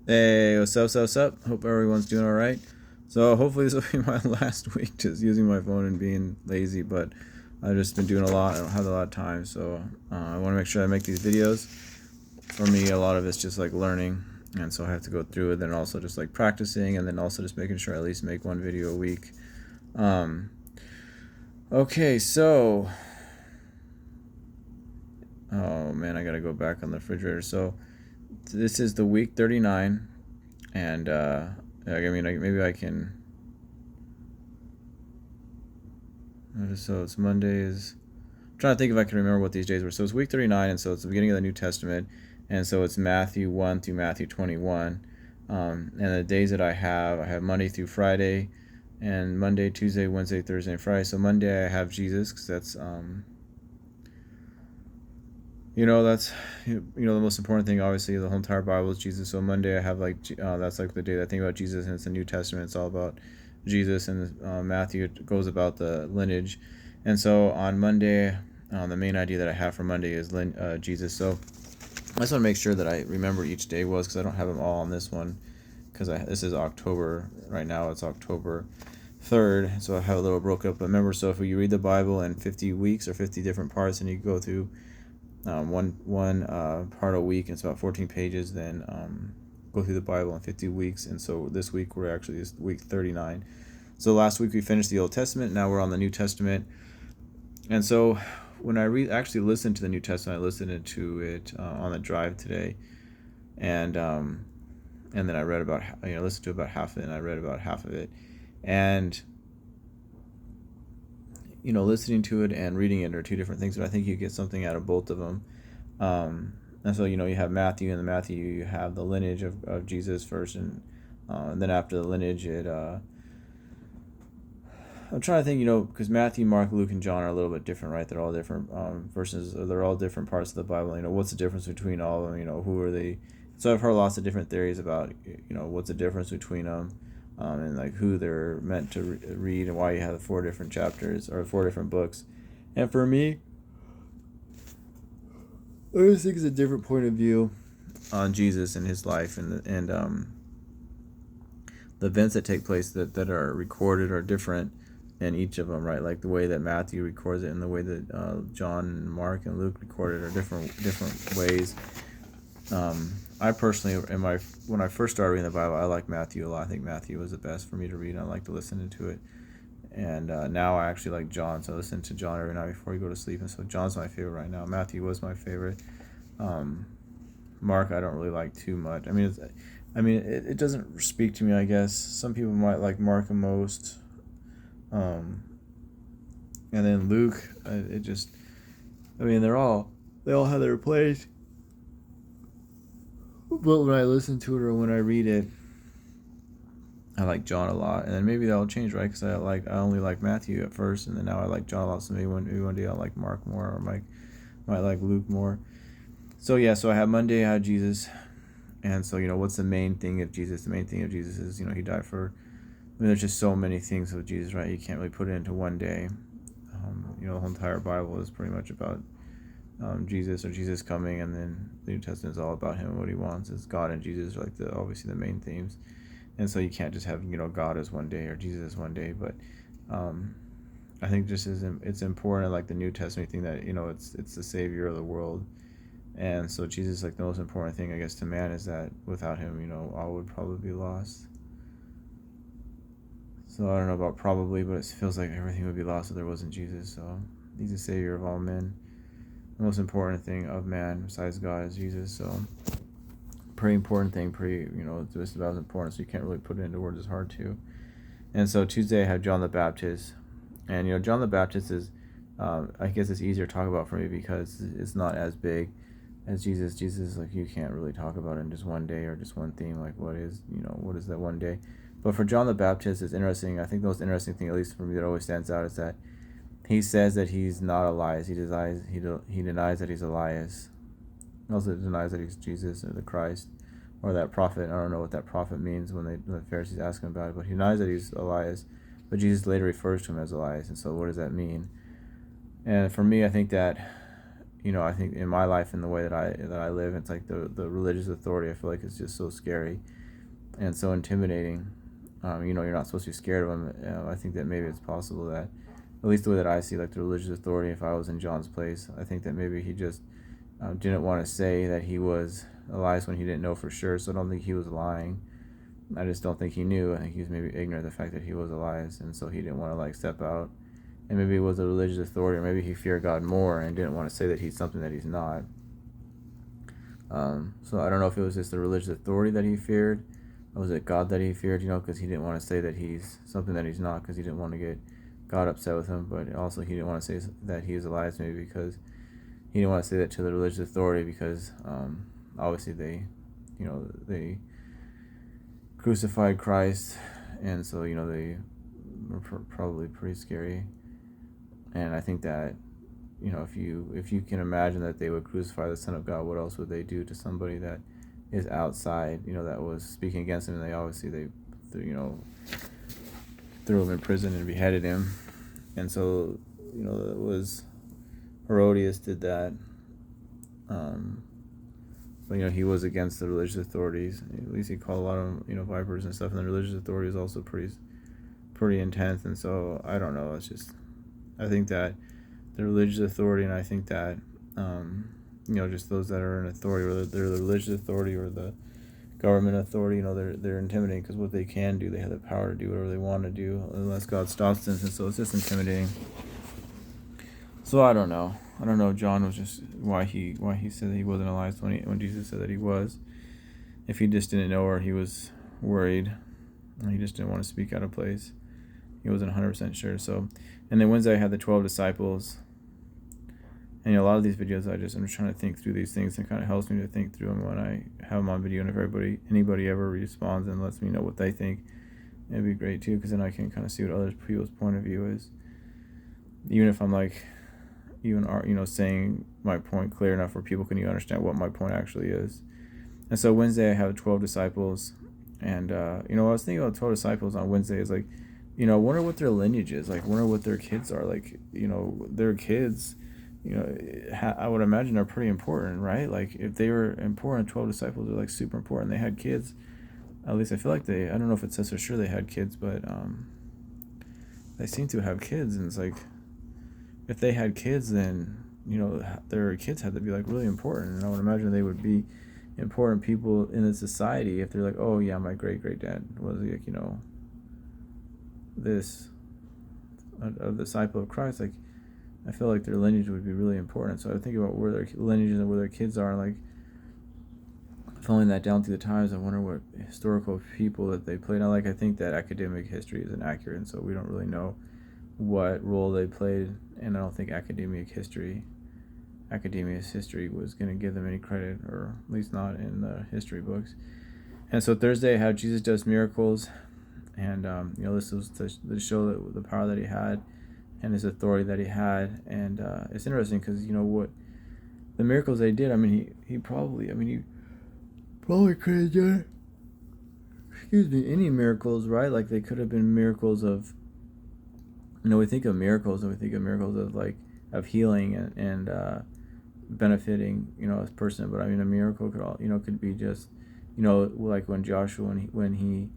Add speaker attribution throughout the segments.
Speaker 1: Hey, what's up? Hope everyone's doing all right. So hopefully this will be my last week just using my phone and being lazy, but I've just been doing a lot. I don't have a lot of time, so I want to make sure I make these videos. For me, a lot of it's just like learning, and so I have to go through it. Then also just like practicing, and then also just making sure I at least make one video a week. Um, okay, so oh man, I gotta go back on the refrigerator. So this is the week 39, and I mean, maybe I can. So it's Mondays. I'm trying to think if I can remember what these days were. So it's week 39, and so it's the beginning of the New Testament, and so it's Matthew 1 through Matthew 21. And the days that I have Monday through Friday, and Monday, Tuesday, Wednesday, Thursday, and Friday. So Monday I have Jesus, because that's that's the most important thing. Obviously, the whole entire Bible is Jesus. So Monday I have that's like the day that I think about Jesus, and it's the New Testament. It's all about Jesus, and Matthew goes about the lineage. And so on Monday, the main idea that I have for Monday is Jesus. So I just want to make sure that I remember each day was, because I don't have them all on this one, because this is October right now. It's October 3rd, so I have a little broke up. But remember, so if you read the Bible in 50 weeks or 50 different parts, and you go through one part a week, and it's about 14 pages. Then go through the Bible in 50 weeks, and so this week we're actually is week 39. So last week we finished the Old Testament. Now we're on the New Testament, and so when I actually listened to the New Testament, I listened to it on the drive today, and then I read about listened to about half of it, and I read about half of it, and listening to it and reading it are two different things, but I think you get something out of both of them. And so, you have Matthew, and the Matthew, you have the lineage of Jesus first, and then after the lineage, I'm trying to think, because Matthew, Mark, Luke, and John are a little bit different, right? They're all different verses, or they're all different parts of the Bible. What's the difference between all of them? Who are they? So I've heard lots of different theories about, what's the difference between them, and like who they're meant to read, and why you have 4 different chapters or 4 different books. And for me, I just think it's a different point of view on Jesus and his life, and the events that take place that are recorded are different in each of them, right? Like the way that Matthew records it, and the way that John and Mark and Luke recorded are different ways. I personally, when I first started reading the Bible, I liked Matthew a lot. I think Matthew was the best for me to read. I liked to listen to it, and now I actually like John. So I listen to John every night before you go to sleep, and so John's my favorite right now. Matthew was my favorite. Mark, I don't really like too much. It doesn't speak to me, I guess. Some people might like Mark the most. And then Luke, they all have their place. But when I listen to it or when I read it, I like John a lot. And then maybe that'll change, right? Because I only like Matthew at first, and then now I like John a lot. So maybe one day I'll like Mark more, or might like Luke more. So yeah, so I have Monday, I have Jesus. And so, what's the main thing of Jesus? The main thing of Jesus is, he died for. There's just so many things with Jesus, right? You can't really put it into one day. The whole entire Bible is pretty much about Jesus, or Jesus coming, and then the New Testament is all about him and what he wants. It's God and Jesus are like obviously the main themes, and so you can't just have God as one day or Jesus as one day. But I think just it's important, like the New Testament thing, that it's the Savior of the world. And so Jesus, like the most important thing, I guess, to man is that without him, all would probably be lost. So I don't know about probably, but it feels like everything would be lost if there wasn't Jesus. So he's the Savior of all men. The most important thing of man besides God is Jesus. So pretty important thing, it's just about as important, so you can't really put it into words. It's hard to. And so Tuesday I have John the Baptist. And John the Baptist is, I guess it's easier to talk about for me because it's not as big as Jesus. Jesus, like, you can't really talk about it in just one day or just one theme. Like, what is that one day? But for John the Baptist, it's interesting. I think the most interesting thing, at least for me, that always stands out is that he says that he's not Elias. He denies that he's Elias. He also denies that he's Jesus or the Christ or that prophet. I don't know what that prophet means when the Pharisees ask him about it, but he denies that he's Elias. But Jesus later refers to him as Elias, and so what does that mean? And for me, I think that I think in my life, in the way that I live, it's like the religious authority, I feel like it's just so scary and so intimidating. You're not supposed to be scared of them. I think that maybe it's possible that, at least the way that I see, like, the religious authority, if I was in John's place, I think that maybe he just didn't want to say that he was Elias when he didn't know for sure. So I don't think he was lying. I just don't think he knew. I think he was maybe ignorant of the fact that he was Elias, and so he didn't want to, like, step out. And maybe it was a religious authority, or maybe he feared God more and didn't want to say that he's something that he's not. So I don't know if it was just the religious authority that he feared, or was it God that he feared, because he didn't want to say that he's something that he's not, because he didn't want to get God upset with him. But also he didn't want to say that he is Elias, maybe because he didn't want to say that to the religious authority, because obviously they crucified Christ, and so they were probably pretty scary. And I think that if you can imagine that they would crucify the Son of God, what else would they do to somebody that is outside, that was speaking against him? And they threw him in prison and beheaded him. And so it was Herodias did that. But he was against the religious authorities. At least he called a lot of them vipers and stuff. And the religious authority is also pretty intense. And so I don't know. It's just, I think that the religious authority, and I think that just those that are in authority, whether they're the religious authority or the government authority, they're intimidating, because what they can do, they have the power to do whatever they want to do unless God stops them. And so it's just intimidating. So I don't know. John was just why he said that he wasn't Elias when Jesus said that he was. If he just didn't know, or he was worried, and he just didn't want to speak out of place. He wasn't 100% sure. So, and then Wednesday I had the 12 disciples. And a lot of these videos, I'm just trying to think through these things, and it kind of helps me to think through them when I have them on video. And if anybody ever responds and lets me know what they think, it'd be great too, because then I can kind of see what other people's point of view is. Even if I'm saying my point clear enough where people can understand what my point actually is. And so Wednesday I have 12 disciples, and I was thinking about 12 disciples on Wednesday is like, I wonder what their lineage is, like, wonder what their kids are, like, their kids, I would imagine are pretty important, right? Like, if they were important, 12 disciples are like super important, they had kids, at least I feel like I don't know if it says for sure they had kids, but they seem to have kids, and it's like, if they had kids, then their kids had to be like really important, and I would imagine they would be important people in the society if they're like, oh yeah, my great dad was like this a disciple of Christ. Like, I feel like their lineage would be really important. So I think about where their lineages and where their kids are, like following that down through the times. I wonder what historical people that they played. I think that academic history is inaccurate, and so we don't really know what role they played, and I don't think academia's history was going to give them any credit, or at least not in the history books. And so Thursday I had Jesus does miracles, and this was to show the power that he had and his authority that he had. And it's interesting because what the miracles they did, he probably could have done any miracles, right? Like, they could have been miracles of, we think of miracles, and we think of miracles of like of healing and benefiting a person. But a miracle could be just like when Joshua when he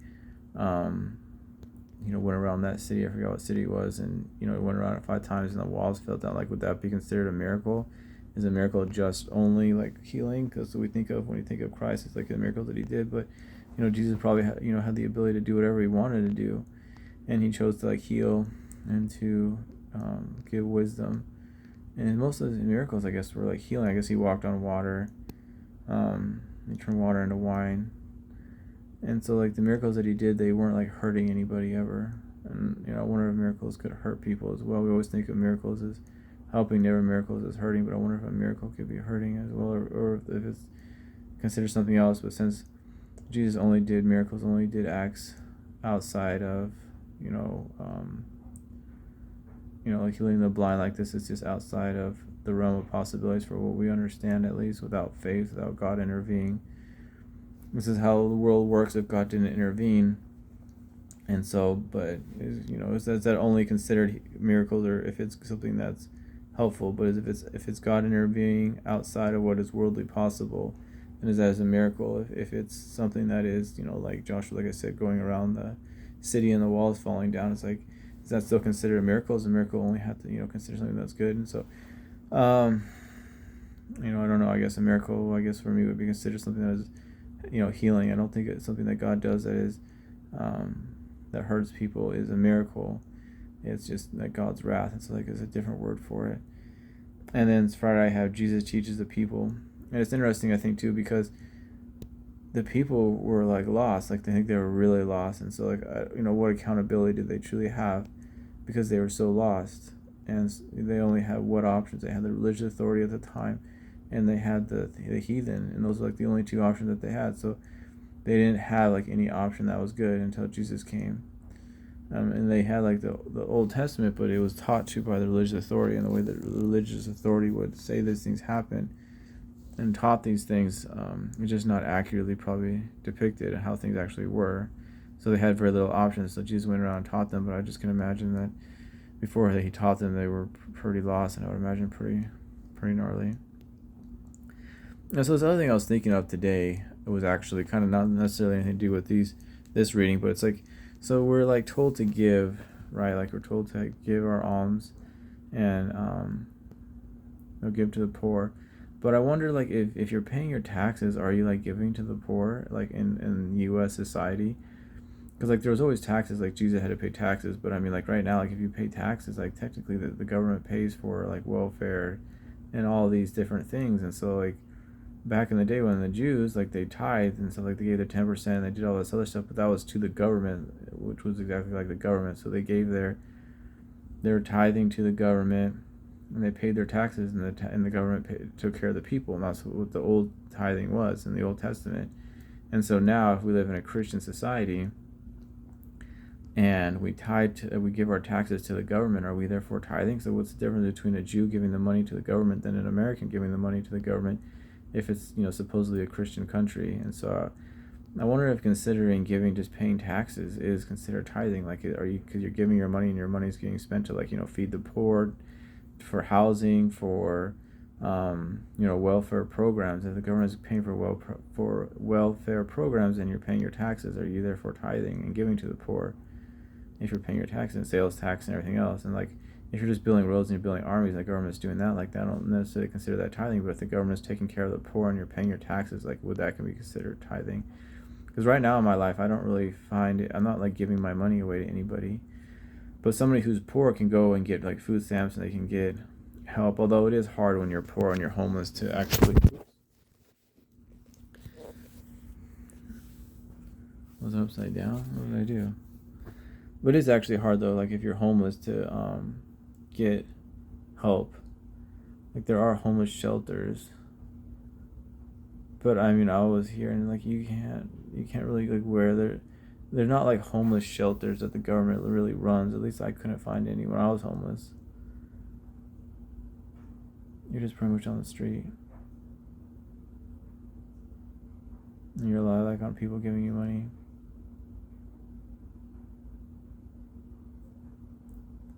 Speaker 1: went around that city. I forgot what city it was, and he went around it 5 times and the walls fell down. Like, would that be considered a miracle? Is a miracle just only like healing? Because we think of, when you think of Christ, it's like the miracles that he did. But Jesus probably had the ability to do whatever he wanted to do, and he chose to like heal and to give wisdom. And most of the miracles, I guess, were like healing. I guess he walked on water. He turned water into wine. And so, like, the miracles that he did, they weren't like hurting anybody ever. And I wonder if miracles could hurt people as well. We always think of miracles as helping, never miracles as hurting. But I wonder if a miracle could be hurting as well, or if it's considered something else. But since Jesus only did miracles, only did acts outside of like healing the blind, like this is just outside of the realm of possibilities for what we understand, at least, without faith, without God intervening. This is how the world works if God didn't intervene. And so, but is that only considered miracles, or if it's something that's helpful. But if it's God intervening outside of what is worldly possible, and is that as a miracle? If it's something that is, like Joshua, like I said, going around the city and the walls falling down, it's like, is that still considered a miracle? Is a miracle only have to consider something that's good? And so, um, I don't know. I guess a miracle, I guess for me, would be considered something that is, healing. I don't think it's something that God does that is, that hurts people is a miracle. It's just like God's wrath. It's like it's a different word for it. And then Friday I have Jesus teaches the people, and it's interesting I think too because the people were like lost, like they think they were really lost, and so like what accountability did they truly have because they were so lost, and they only had what options? They had the religious authority at the time, and they had the heathen, and those were like the only two options that they had. So they didn't have like any option that was good until Jesus came. And they had like the Old Testament, but it was taught to by the religious authority, and the way that the religious authority would say these things happen and taught these things, it's just not accurately probably depicted how things actually were. So they had very little options. So Jesus went around and taught them, but I just can imagine that before he taught them, they were pretty lost, and I would imagine pretty gnarly. And so this other thing I was thinking of today was actually kind of not necessarily anything to do with this reading, but it's like, so we're like told to give, right? Like we're told to give our alms and give to the poor. But I wonder, like, if you're paying your taxes, are you like giving to the poor, like in U.S. society? Because like there was always taxes, like Jesus had to pay taxes. But I mean, like right now, like if you pay taxes, like technically the government pays for like welfare and all these different things. And so like back in the day when the Jews, like they tithed and stuff, like they gave their 10%, they did all this other stuff, but that was to the government, which was exactly like the government. So they gave their tithing to the government, and they paid their taxes, and the government took care of the people, and that's what the old tithing was in the Old Testament. And so now, if we live in a Christian society and we give our taxes to the government, are we therefore tithing? So what's the difference between a Jew giving the money to the government than an American giving the money to the government, if it's supposedly a Christian country? And so I wonder if considering giving, just paying taxes, is considered tithing. Like, are you, because you're giving your money and your money is getting spent to like feed the poor, for housing, for welfare programs. If the government is paying for welfare programs and you're paying your taxes, are you therefore tithing and giving to the poor? If you're paying your taxes and sales tax and everything else, and like if you're just building roads and you're building armies, the government's doing that, like that, I don't necessarily consider that tithing. But if the government's taking care of the poor and you're paying your taxes, like would that can be considered tithing? Because right now in my life, I don't really find it. I'm not like giving my money away to anybody. But somebody who's poor can go and get like food stamps, and they can get help. Although it is hard when you're poor and you're homeless to actually. Was it upside down? What did I do? But it is actually hard though. Like if you're homeless to get help. Like there are homeless shelters. But I mean, I was here and like you can't really like where they're not like homeless shelters that the government really runs. At least I couldn't find any when I was homeless. You're just pretty much on the street. And you rely like on people giving you money.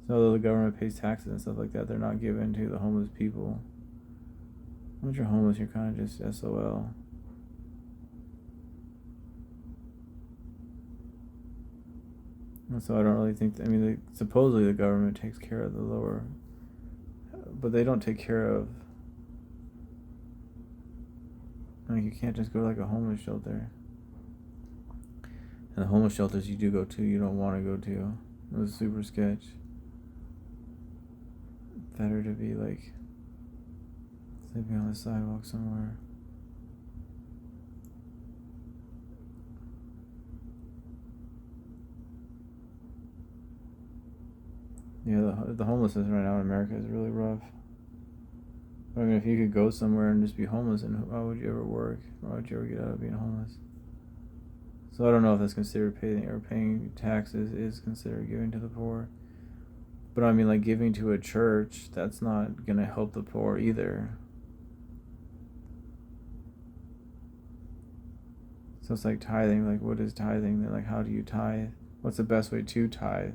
Speaker 1: So although the government pays taxes and stuff like that, they're not given to the homeless people. Once you're homeless, you're kind of just SOL. And so I don't really think supposedly the government takes care of the lower, but they don't take care of. Like you can't just go to like a homeless shelter. And the homeless shelters you do go to, you don't want to go to. It was super sketch. Better to be like sleeping on the sidewalk somewhere. Yeah, the homelessness right now in America is really rough. I mean, if you could go somewhere and just be homeless, and why would you ever work? Why would you ever get out of being homeless? So I don't know if that's considered paying taxes is considered giving to the poor. But I mean, like giving to a church, that's not gonna help the poor either. So it's like tithing. Like, what is tithing? Then, like, how do you tithe? What's the best way to tithe?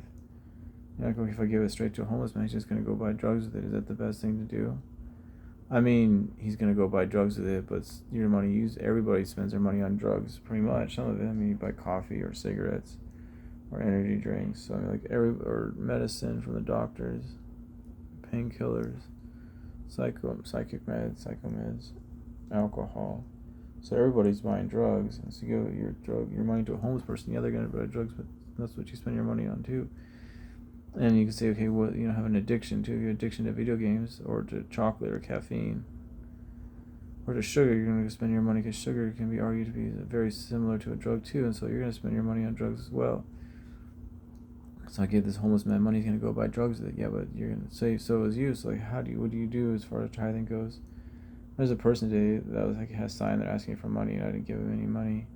Speaker 1: Like, if I give it straight to a homeless man, he's just going to go buy drugs with it. Is that the best thing to do? I mean, he's going to go buy drugs with it, but your money, everybody spends their money on drugs, pretty much. Some of it, I mean, you buy coffee or cigarettes or energy drinks. So, I mean, or medicine from the doctors, painkillers, psychic meds, psychomeds, alcohol. So everybody's buying drugs, and so you give your money to a homeless person. Yeah, they're gonna buy drugs, but that's what you spend your money on too. And you can say, okay, well, have an addiction to your addiction to video games or to chocolate or caffeine or to sugar. You're gonna spend your money because sugar can be argued to be very similar to a drug too, and so you're gonna spend your money on drugs as well. So I gave this homeless man money. He's gonna go buy drugs with it. Yeah, but you're gonna say so is you. So like, what do you do as far as tithing goes? There's a person today that was like had a sign there asking for money, and I didn't give him any money.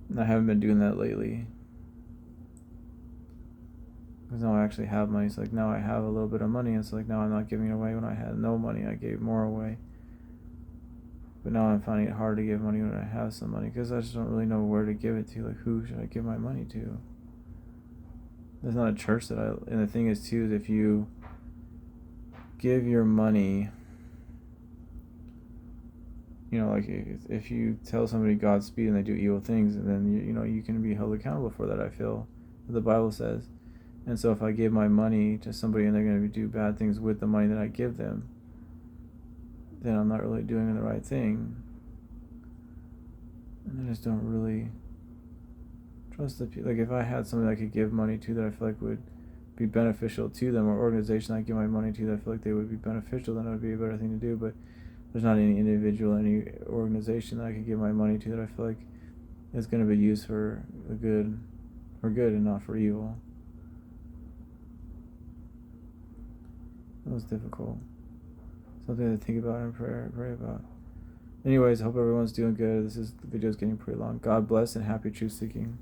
Speaker 1: And I haven't been doing that lately because now I actually have money. It's like now I have a little bit of money. It's like now I'm not giving it away. When I had no money, I gave more away. But now I'm finding it hard to give money when I have some money because I just don't really know where to give it to. Like, who should I give my money to? There's not a church that and the thing is too is if you give your money, like if you tell somebody Godspeed and they do evil things, and then you can be held accountable for that. I feel the Bible says, and so if I give my money to somebody and they're going to do bad things with the money that I give them, then I'm not really doing the right thing, and I just don't really trust the people. Like if I had somebody I could give money to that I feel like would be beneficial to them, or organization I give my money to that I feel like they would be beneficial, then it would be a better thing to do. But there's not any individual, any organization that I could give my money to that I feel like is going to be used for good and not for evil. That was difficult. Something to think about and pray about. Anyways, I hope everyone's doing good. The video's getting pretty long. God bless and happy truth seeking.